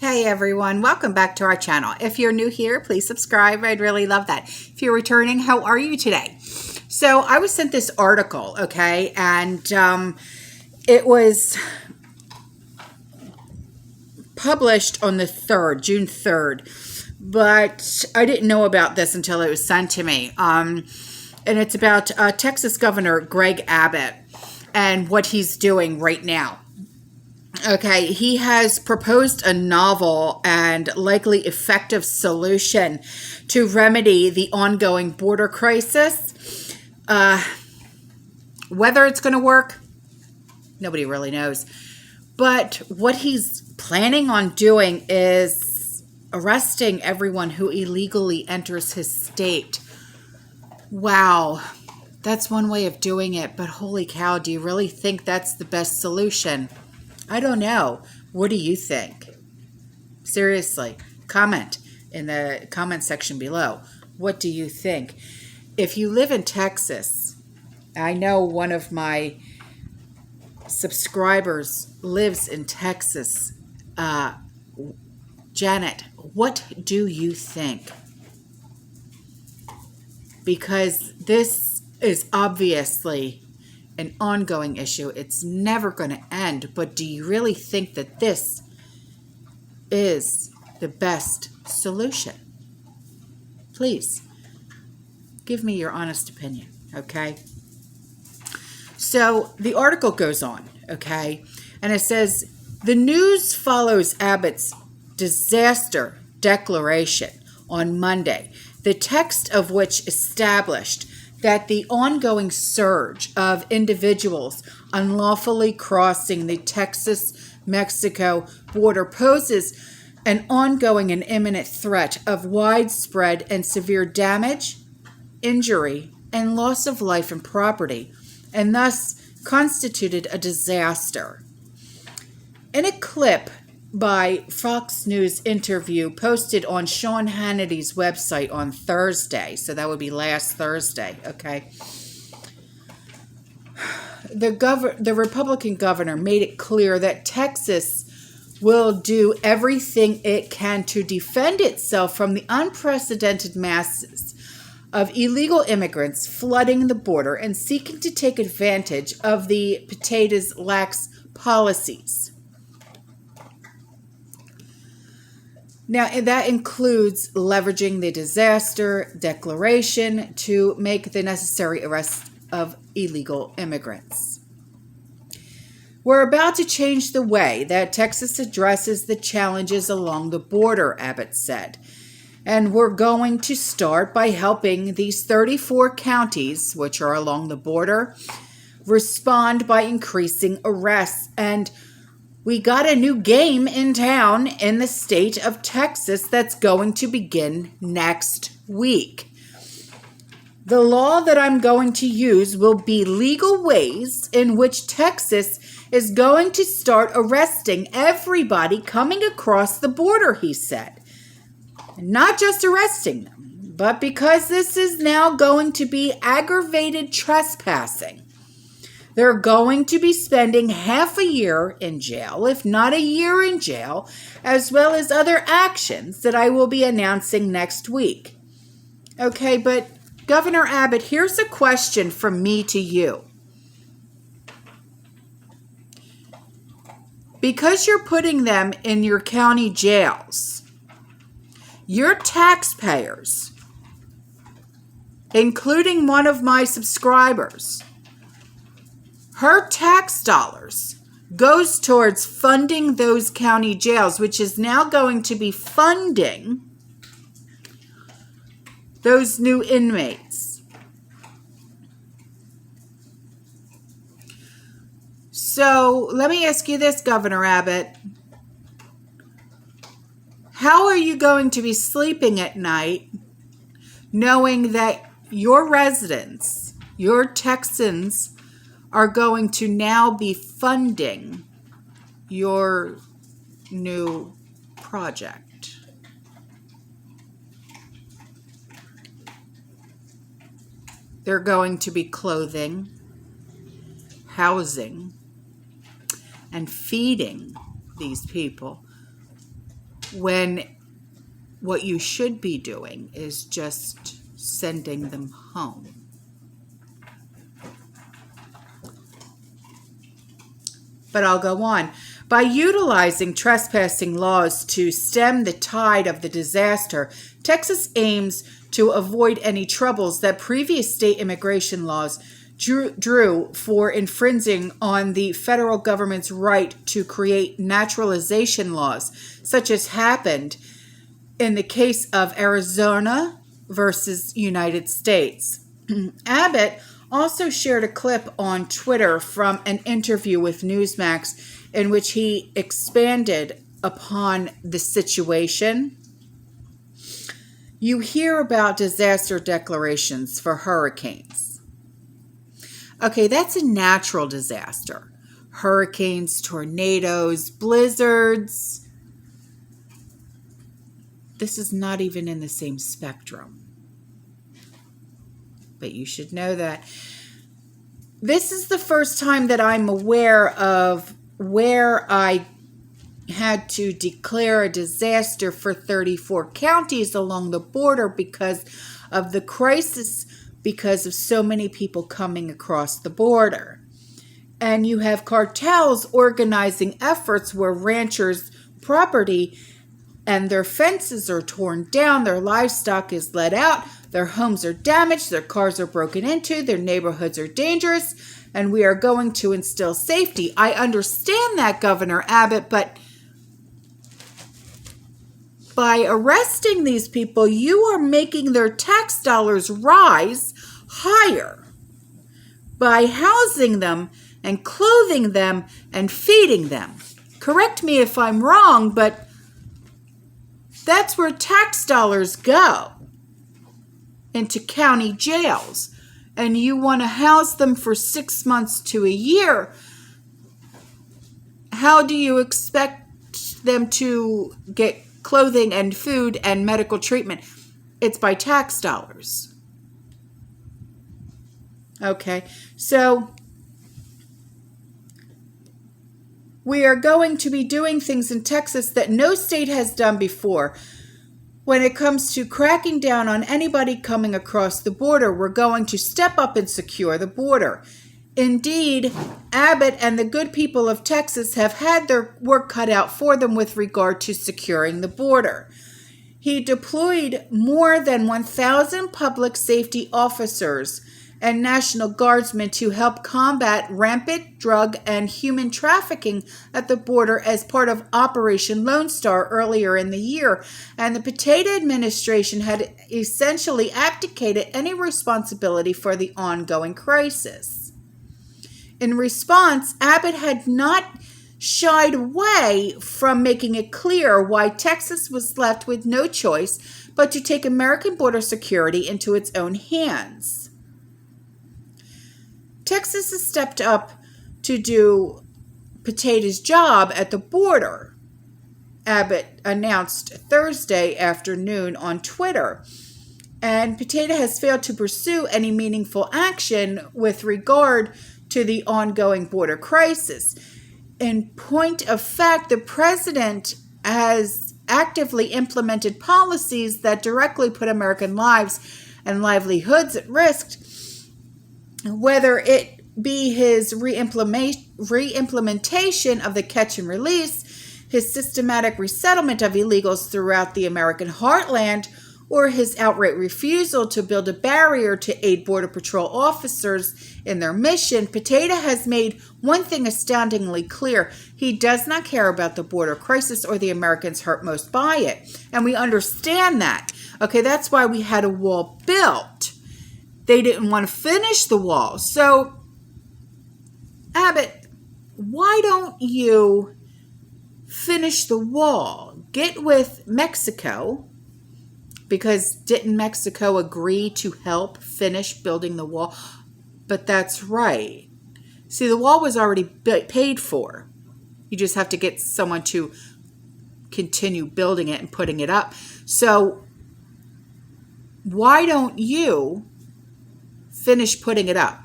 Hey everyone, welcome back to our channel. If you're new here, please subscribe. I'd really love that. If you're returning, how are you today? So I was sent this article, okay, and it was published on the 3rd, June 3rd, but I didn't know about this until it was sent to me. And it's about Texas Governor Greg Abbott and what he's doing right now. Okay, he has proposed a novel and likely effective solution to remedy the ongoing border crisis. Whether it's going to work, nobody really knows. But what he's planning on doing is arresting everyone who illegally enters his state. Wow, that's one way of doing it, but holy cow, do you really think that's the best solution? I don't know. What do you think? Seriously, comment in the comment section below. What do you think? If you live in Texas, I know one of my subscribers lives in Texas. Janet, what do you think? Because this is obviously an ongoing issue. It's never going to end. But do you really think that this is the best solution? Please give me your honest opinion, okay? So the article goes on, okay? And it says, the news follows Abbott's disaster declaration on Monday, the text of which established that the ongoing surge of individuals unlawfully crossing the Texas-Mexico border poses an ongoing and imminent threat of widespread and severe damage, injury, and loss of life and property, and thus constituted a disaster. In a clip by Fox News interview posted on Sean Hannity's website on Thursday, so that would be last Thursday, okay? The Republican governor made it clear that Texas will do everything it can to defend itself from the unprecedented masses of illegal immigrants flooding the border and seeking to take advantage of the potatoes lax policies. Now, that includes leveraging the disaster declaration to make the necessary arrest of illegal immigrants. We're about to change the way that Texas addresses the challenges along the border, Abbott said. And we're going to start by helping these 34 counties, which are along the border, respond by increasing arrests. And we got a new game in town in the state of Texas that's going to begin next week. The law that I'm going to use will be legal ways in which Texas is going to start arresting everybody coming across the border, he said. Not just arresting them, but because this is now going to be aggravated trespassing. They're going to be spending half a year in jail, if not a year in jail, as well as other actions that I will be announcing next week. Okay, but Governor Abbott, here's a question from me to you. Because you're putting them in your county jails, your taxpayers, including one of my subscribers, her tax dollars goes towards funding those county jails, which is now going to be funding those new inmates. So let me ask you this, Governor Abbott. How are you going to be sleeping at night knowing that your residents, your Texans, are going to now be funding your new project? They're going to be clothing, housing, and feeding these people. when what you should be doing is just sending them home. But I'll go on. By utilizing trespassing laws to stem the tide of the disaster, Texas aims to avoid any troubles that previous state immigration laws drew for infringing on the federal government's right to create naturalization laws, such as happened in the case of Arizona versus United States. Abbott also shared a clip on Twitter from an interview with Newsmax in which he expanded upon the situation. You hear about disaster declarations for hurricanes. Okay, that's a natural disaster. Hurricanes, tornadoes, blizzards. This is not even in the same spectrum. But you should know that. This is the first time that I'm aware of where I had to declare a disaster for 34 counties along the border because of the crisis, because of so many people coming across the border. And you have cartels organizing efforts where ranchers' property and their fences are torn down, their livestock is let out, their homes are damaged, their cars are broken into, their neighborhoods are dangerous, and we are going to instill safety. I understand that, Governor Abbott, but by arresting these people, you are making their tax dollars rise higher by housing them and clothing them and feeding them. Correct me if I'm wrong, but that's where tax dollars go, into county jails. And you want to house them for 6 months to a year. How do you expect them to get clothing and food and medical treatment? It's by tax dollars. Okay, so we are going to be doing things in Texas that no state has done before. When it comes to cracking down on anybody coming across the border, we're going to step up and secure the border. Indeed, Abbott and the good people of Texas have had their work cut out for them with regard to securing the border. He deployed more than 1,000 public safety officers and National Guardsmen to help combat rampant drug and human trafficking at the border as part of Operation Lone Star earlier in the year. And the Potato administration had essentially abdicated any responsibility for the ongoing crisis. In response, Abbott had not shied away from making it clear why Texas was left with no choice but to take American border security into its own hands. Texas has stepped up to do Potato's job at the border, Abbott announced Thursday afternoon on Twitter. And Potato has failed to pursue any meaningful action with regard to the ongoing border crisis. In point of fact, the president has actively implemented policies that directly put American lives and livelihoods at risk, whether it be his reimplementation of the catch and release, his systematic resettlement of illegals throughout the American heartland, or his outright refusal to build a barrier to aid Border Patrol officers in their mission. Potato has made one thing astoundingly clear. He does not care about the border crisis or the Americans hurt most by it. And we understand that. Okay, that's why we had a wall built. They didn't want to finish the wall. So, Abbott, why don't you finish the wall? Get with Mexico, because didn't Mexico agree to help finish building the wall? But that's right. See, the wall was already paid for. You just have to get someone to continue building it and putting it up. So why don't you finish putting it up?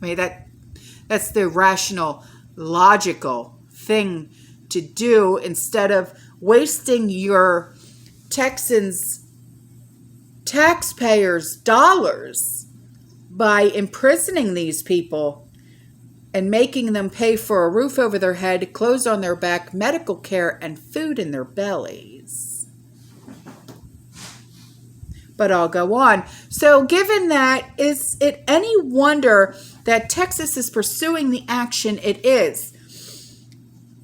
I mean, That's the rational, logical thing to do instead of wasting your Texans' taxpayers' dollars by imprisoning these people and making them pay for a roof over their head, clothes on their back, medical care, and food in their bellies. But I'll go on. So given that, is it any wonder that Texas is pursuing the action it is?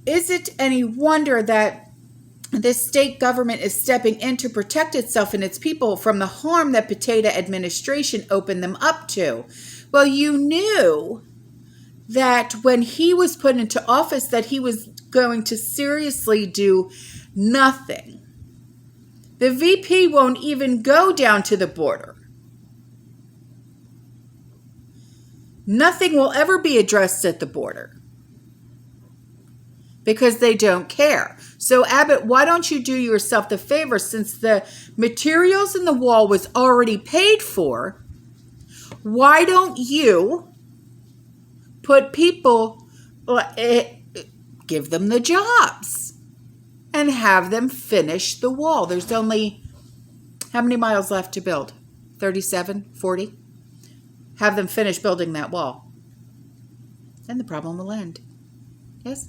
Is it any wonder that this state government is stepping in to protect itself and its people from the harm that Potato administration opened them up to? Well, you knew that when he was put into office that he was going to seriously do nothing. The VP won't even go down to the border. Nothing will ever be addressed at the border because they don't care. So Abbott, why don't you do yourself the favor, since the materials in the wall was already paid for, why don't you put people, give them the jobs and have them finish the wall? There's only, how many miles left to build? 37, 40? Have them finish building that wall. And the problem will end. Yes?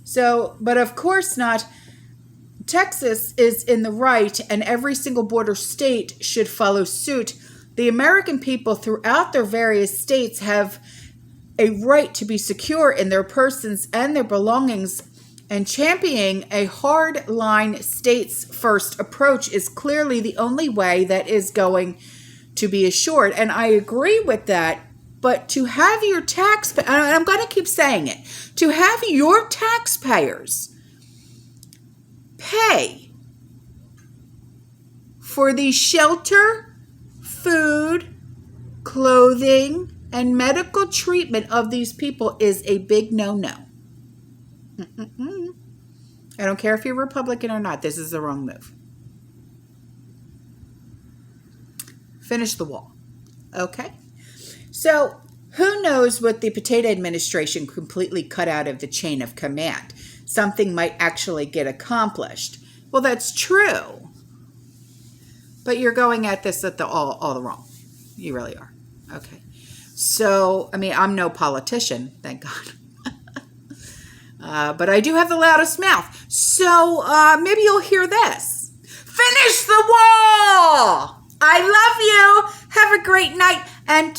So, but of course not. Texas is in the right, and every single border state should follow suit. The American people throughout their various states have a right to be secure in their persons and their belongings, and championing a hard-line states-first approach is clearly the only way that is going to be assured. And I agree with that. But to have your taxpayers, and I'm going to keep saying it, to have your taxpayers pay for the shelter, food, clothing, and medical treatment of these people is a big no-no. I don't care if you're Republican or not. This is the wrong move. Finish the wall. Okay? So, who knows what the Potato administration completely cut out of the chain of command? Something might actually get accomplished. Well, that's true. But you're going at this at all the wrong. You really are. Okay. So, I mean, I'm no politician, thank God. But I do have the loudest mouth. So, maybe you'll hear this. Finish the wall! I love you. Have a great night. And,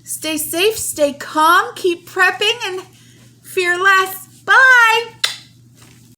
stay safe, stay calm, keep prepping, and fear less.